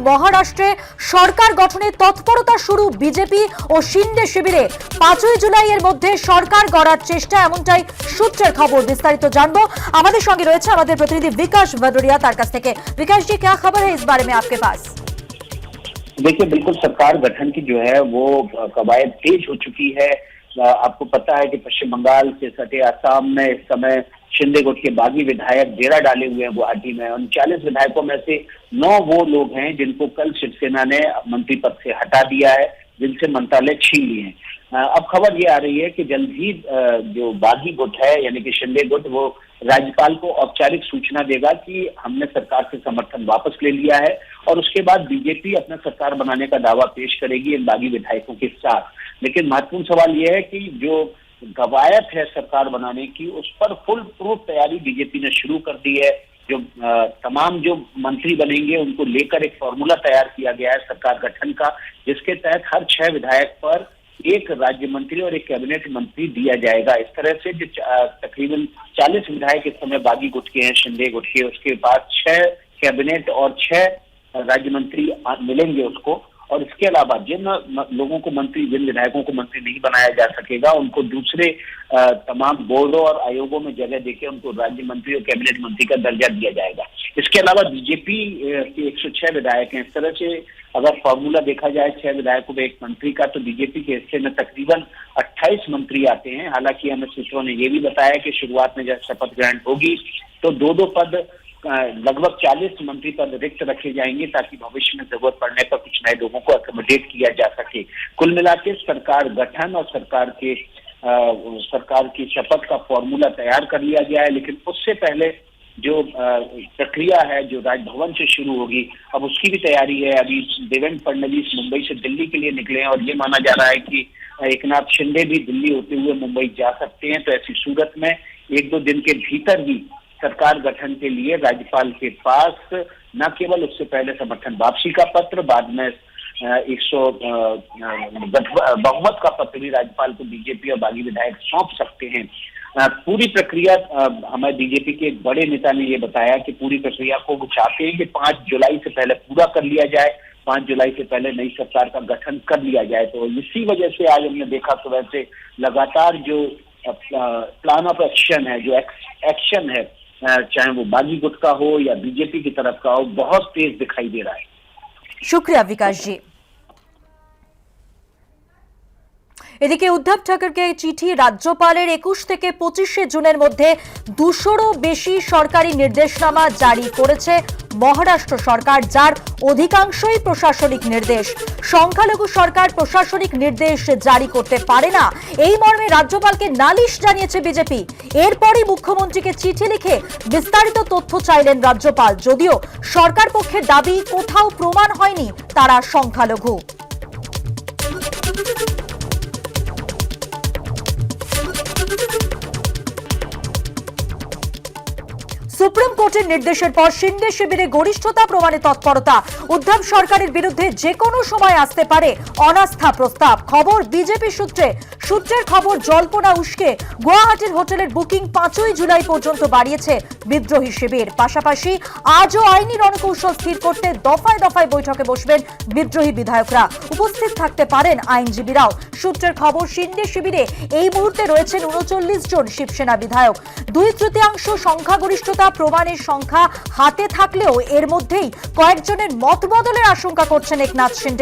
মহারাষ্ট্রে সরকার গঠনের তৎপরতা শুরু বিজেপি ও শিন্ডে শিবিরে। 5ই জুলাইয়ের মধ্যে সরকার গড়ার চেষ্টা, এমনটাই সূত্রের খবর। বিস্তারিত জানবো, আমাদের সঙ্গে রয়েছে আমাদের প্রতিনিধি विकास भदौरिया, তার কাছ থেকে। विकास जी, क्या खबर है इस बारे में आपके पास? देखिए, बिल्कुल सरकार गठन की जो है वो कवायद तेज हो चुकी है। आपको पता है कि पश्चिम बंगाल से सटे असम में इस समय शिंदे गुट के बागी विधायक डेरा डाले हुए हैं गुवाहाटी में। 39 विधायकों में से 9 वो लोग हैं जिनको कल शिवसेना ने मंत्री पद से हटा दिया है, जिनसे मंत्रालय छीन लिए हैं। अब खबर ये आ रही है कि जल्द ही जो बागी गुट है यानी कि शिंदे गुट, वो राज्यपाल को औपचारिक सूचना देगा कि हमने सरकार से समर्थन वापस ले लिया है, और उसके बाद बीजेपी अपना सरकार बनाने का दावा पेश करेगी इन बागी विधायकों के साथ। लेकिन महत्वपूर्ण सवाल यह है कि जो कवायद है सरकार बनाने की, उस पर फुल प्रूफ तैयारी बीजेपी ने शुरू कर दी है। जो तमाम जो मंत्री बनेंगे उनको लेकर एक फॉर्मूला तैयार किया गया है सरकार गठन का, जिसके तहत हर 6 विधायक पर एक राज्य मंत्री और एक कैबिनेट मंत्री दिया जाएगा। इस तरह से जो तकरीबन 40 विधायक इस समय बागी गुट के हैं, शिंदे गुट के, उसके बाद 6 कैबिनेट और 6 राज्य मंत्री मिलेंगे उसको। और इसके अलावा जिन लोगों को मंत्री, जिन विधायकों को मंत्री नहीं बनाया जा सकेगा, उनको दूसरे तमाम बोर्डों और आयोगों में जगह देकर उनको राज्य मंत्री और कैबिनेट मंत्री का दर्जा दिया जाएगा। इसके अलावा बीजेपी के 106 विधायक हैं। इस तरह से अगर फॉर्मूला देखा जाए 6 विधायकों में 1 मंत्री का, तो बीजेपी के हिस्से में तकरीबन 28 मंत्री आते हैं। हालांकि हमें सूत्रों ने यह भी बताया कि शुरुआत में जब शपथ ग्रहण होगी तो 2-2 पद, लगभग 40 मंत्री पद रिक्त रखे जाएंगे, ताकि भविष्य में जरूरत पड़ने पर कुछ नए लोगों को अकोमोडेट किया जा सके। कुल मिलाकर सरकार गठन और सरकार की शपथ का फॉर्मूला तैयार कर लिया गया है। लेकिन उससे पहले जो प्रक्रिया है जो राजभवन से शुरू होगी, अब उसकी भी तैयारी है। अभी देवेंद्र फडणवीस मुंबई से दिल्ली के लिए निकले हैं और ये माना जा रहा है कि एकनाथ शिंदे भी दिल्ली होते हुए मुंबई जा सकते हैं। तो ऐसी सूरत में 1-2 दिन के भीतर ही सरकार गठन के लिए राज्यपाल के पास न केवल उससे पहले समर्थन वापसी का पत्र, बाद में 100 बहुमत का पत्र भी राज्यपाल को बीजेपी और बागी विधायक सौंप सकते हैं। पूरी प्रक्रिया, हमें बीजेपी के एक बड़े नेता ने ये बताया कि पूरी प्रक्रिया को वो चाहते हैं कि 5 जुलाई से पहले पूरा कर लिया जाए, 5 जुलाई से पहले नई सरकार का गठन कर लिया जाए। तो इसी वजह से आज हमने देखा तो वैसे लगातार जो प्लान ऑफ एक्शन है, जो एक्शन है, चाहे वो बागी गुट का हो या बीजेपी की तरफ का हो, बहुत तेज दिखाई दे रहा है। शुक्रिया विकास जी। এদিকে উদ্ধব ঠাকরেকে চিঠি রাজ্যপালের 21 থেকে 25 জুনের মধ্যে 200রও বেশি সরকারি নির্দেশনামা জারি করেছে মহারাষ্ট্র সরকার, যার অধিকাংশই প্রশাসনিক নির্দেশ। সংখ্যালঘু সরকার প্রশাসনিক নির্দেশ জারি করতে পারে না, এই মর্মে রাজ্যপালকে নালিশ জানিয়েছে বিজেপি। এরপরই মুখ্যমন্ত্রীকে চিঠি লিখে বিস্তারিত তথ্য চাইলেন রাজ্যপাল, যদিও সরকার পক্ষের দাবি কোথাও প্রমাণ হয়নি তারা সংখ্যালঘু। সুপ্রিম কোর্টের নির্দেশের পর শিন্ডে শিবিরে গরিষ্ঠতা প্রমাণে তৎপরতা। উদ্ধব সরকারের বিরুদ্ধে যে কোনো সময় আসতে পারে অনাস্থা প্রস্তাব। খবর বিজেপি সূত্রের খবর, জল্পনা উস্কে গুয়াহাটির হোটেলের বুকিং 5ই জুলাই পর্যন্ত বাড়িয়েছে বিদ্রোহী শিবির। পাশাপাশি আজও আইনি রণকৌশল স্থির করতে দফায় দফায় বৈঠকে বসবেন বিদ্রোহী বিধায়করা। উপস্থিত থাকতে পারেন আইনজীবীরাও। সূত্রের খবর, শিন্ডে শিবিরে এই মুহূর্তে রয়েছেন 39 জন শিবসেনা বিধায়ক। 2/3 সংখ্যাগরিষ্ঠতা প্রমাণের সংখ্যা হাতে থাকলেও এর মধ্যেই কয়েকজনের মত বদলের আশঙ্কা করছেন একনাথ শিন্ডে।